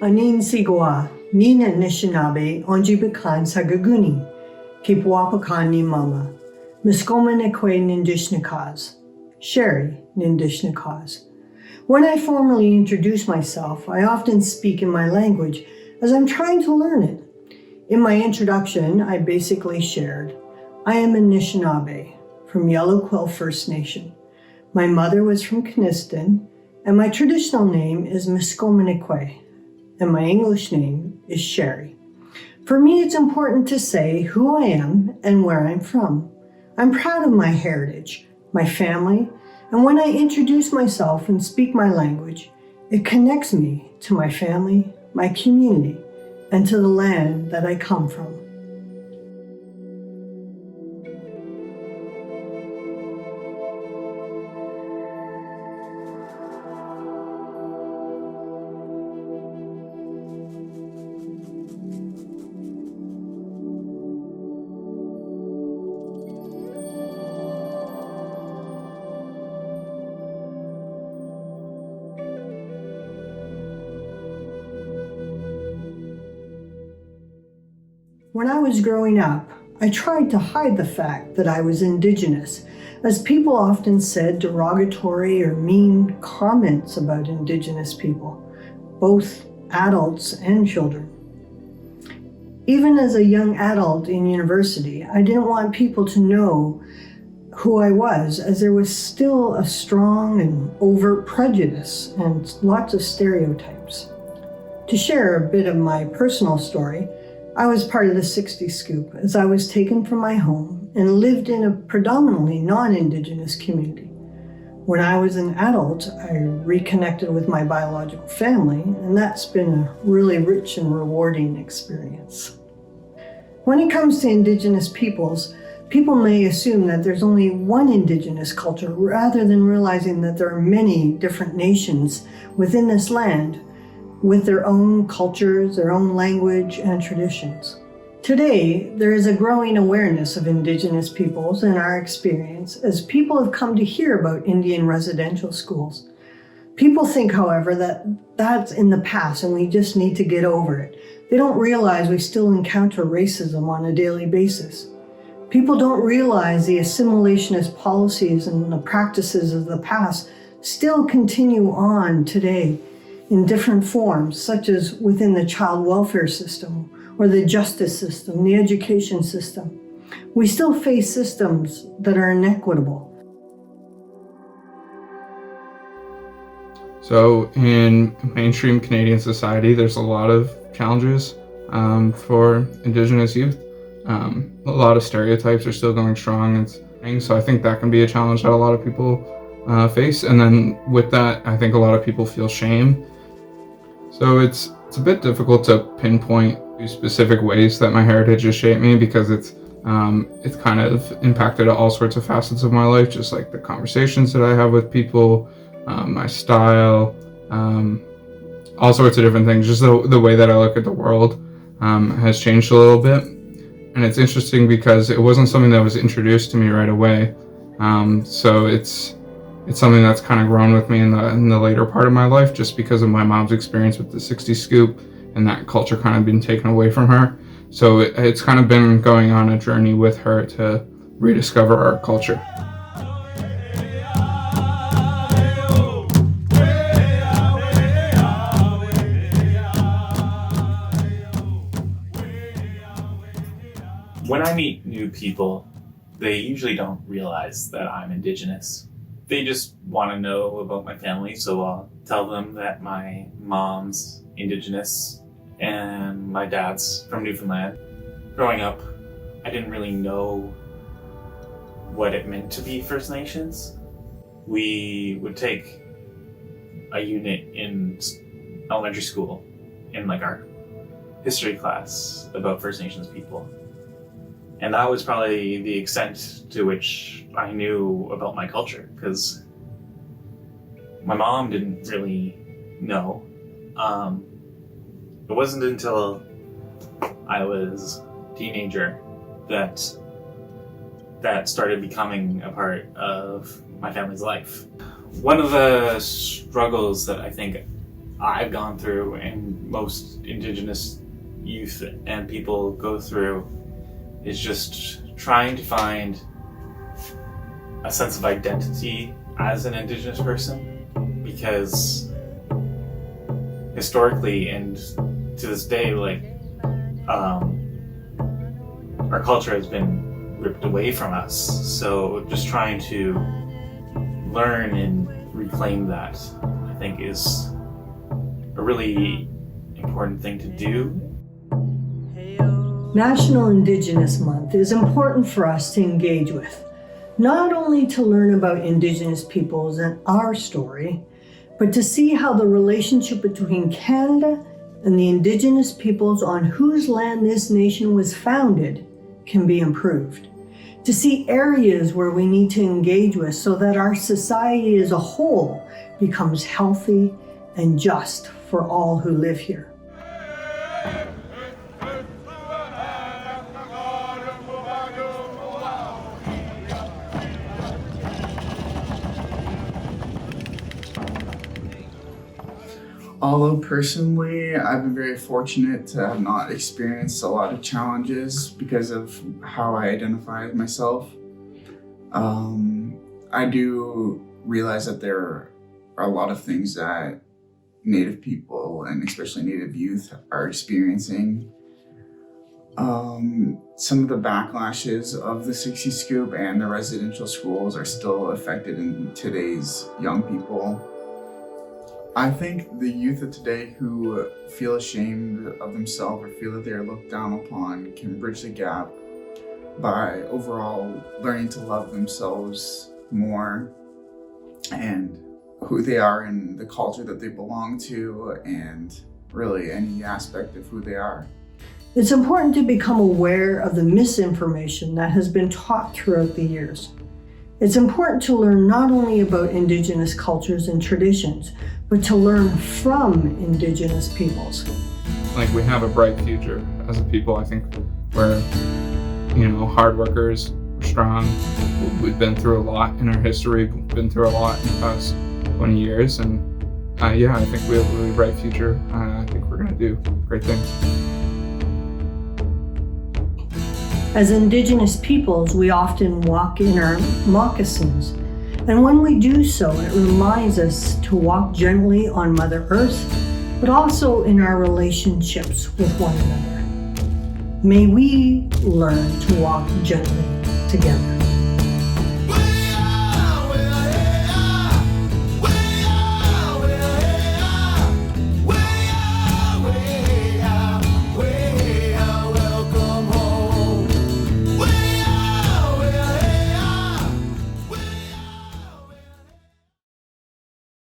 Anin Sigua, Nina Nishinabe, Onjibikan Sagaguni, Kipwapakan ni Mama, Muskoma Nekwe Nindishnikaz, Shari Nindishnikaz. When I formally introduce myself, I often speak in my language as I'm trying to learn it. In my introduction, I basically shared, I am a Anishinaabe from Yellow Quill First Nation. My mother was from Kiniston, and my traditional name is Muskoma Nekwe, and my English name is Shari. For me, it's important to say who I am and where I'm from. I'm proud of my heritage, my family, and when I introduce myself and speak my language, it connects me to my family, my community, and to the land that I come from. When I was growing up, I tried to hide the fact that I was Indigenous, as people often said derogatory or mean comments about Indigenous people, both adults and children. Even as a young adult in university, I didn't want people to know who I was, as there was still a strong and overt prejudice and lots of stereotypes. To share a bit of my personal story, I was part of the 60 Scoop as I was taken from my home and lived in a predominantly non-Indigenous community. When I was an adult, I reconnected with my biological family, and that's been a really rich and rewarding experience. When it comes to Indigenous peoples, people may assume that there's only one Indigenous culture rather than realizing that there are many different nations within this land with their own cultures, their own language, and traditions. Today, there is a growing awareness of Indigenous peoples and our experience as people have come to hear about Indian residential schools. People think, however, that that's in the past and we just need to get over it. They don't realize we still encounter racism on a daily basis. People don't realize the assimilationist policies and the practices of the past still continue on today in different forms, such as within the child welfare system or the justice system, the education system. We still face systems that are inequitable. So in mainstream Canadian society, there's a lot of challenges for Indigenous youth. A lot of stereotypes are still going strong, and so I think that can be a challenge that a lot of people face. And then with that, I think a lot of people feel shame. So it's a bit difficult to pinpoint specific ways that my heritage has shaped me, because it's kind of impacted all sorts of facets of my life, just like the conversations that I have with people, my style, all sorts of different things. Just the way that I look at the world has changed a little bit. And it's interesting because it wasn't something that was introduced to me right away. So it's something that's kind of grown with me in the later part of my life, just because of my mom's experience with the 60 Scoop and that culture kind of been taken away from her. So it's kind of been going on a journey with her to rediscover our culture. When I meet new people, they usually don't realize that I'm Indigenous. They just want to know about my family, so I'll tell them that my mom's Indigenous and my dad's from Newfoundland. Growing up, I didn't really know what it meant to be First Nations. We would take a unit in elementary school in like our history class about First Nations people. And that was probably the extent to which I knew about my culture, because my mom didn't really know. It wasn't until I was a teenager that started becoming a part of my family's life. One of the struggles that I think I've gone through and most Indigenous youth and people go through is just trying to find a sense of identity as an Indigenous person, because historically and to this day, like, our culture has been ripped away from us. So just trying to learn and reclaim that, I think, is a really important thing to do. National Indigenous Month is important for us to engage with, not only to learn about Indigenous peoples and our story, but to see how the relationship between Canada and the Indigenous peoples on whose land this nation was founded can be improved. To see areas where we need to engage with so that our society as a whole becomes healthy and just for all who live here. Although personally, I've been very fortunate to have not experienced a lot of challenges because of how I identify with myself. I do realize that there are a lot of things that Native people and especially Native youth are experiencing. Some of the backlashes of the 60 Scoop and the residential schools are still affected in today's young people. I think the youth of today who feel ashamed of themselves or feel that they are looked down upon can bridge the gap by overall learning to love themselves more and who they are and the culture that they belong to and really any aspect of who they are. It's important to become aware of the misinformation that has been taught throughout the years. It's important to learn not only about Indigenous cultures and traditions, but to learn from Indigenous peoples. Like, we have a bright future as a people. I think we're, hard workers, we're strong. We've been through a lot in our history, we've been through a lot in the past 20 years, and I think we have a really bright future. I think we're gonna do great things. As Indigenous peoples, we often walk in our moccasins. And when we do so, it reminds us to walk gently on Mother Earth, but also in our relationships with one another. May we learn to walk gently together.